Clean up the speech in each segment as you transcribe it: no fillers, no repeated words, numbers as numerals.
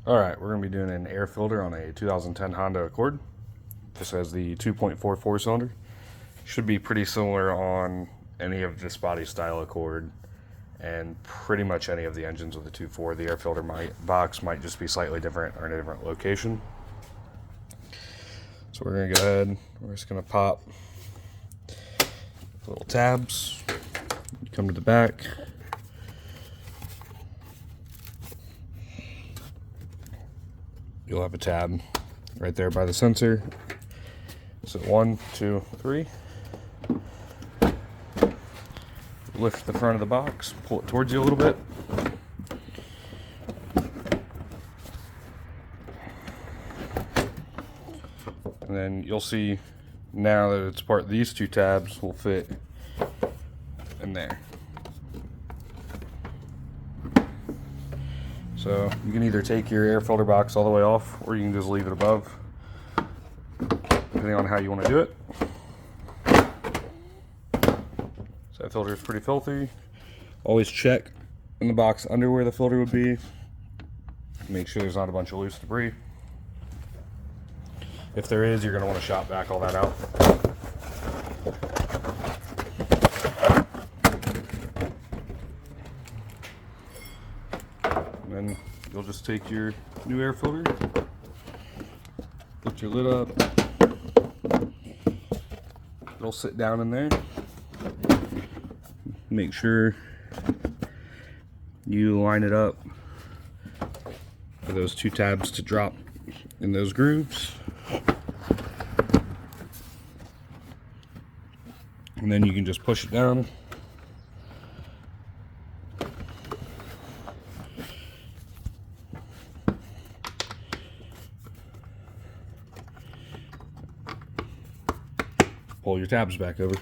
Alright, we're going to be doing an air filter on a 2010 Honda Accord. This has the 2.44 cylinder. Should be pretty similar on any of this body style Accord and pretty much any of the engines with the 2.4. The air filter box might just be slightly different or in a different location. So we're going to go ahead, we're just going to pop the little tabs, come to the back. You'll have a tab right there by the sensor. So 1, 2, 3. Lift the front of the box, pull it towards you a little bit. And then you'll see now that it's part, these two tabs will fit in there. So you can either take your air filter box all the way off, or you can just leave it above, depending on how you want to do it. So that filter is pretty filthy. Always check in the box under where the filter would be. Make sure there's not a bunch of loose debris. If there is, you're going to want to shop vac all that out. And then you'll just take your new air filter, lift your lid up, it'll sit down in there. Make sure you line it up for those two tabs to drop in those grooves. And then you can just push it down. Pull your tabs back over.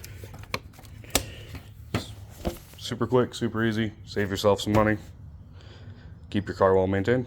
Super quick, super easy. Save yourself some money. Keep your car well maintained.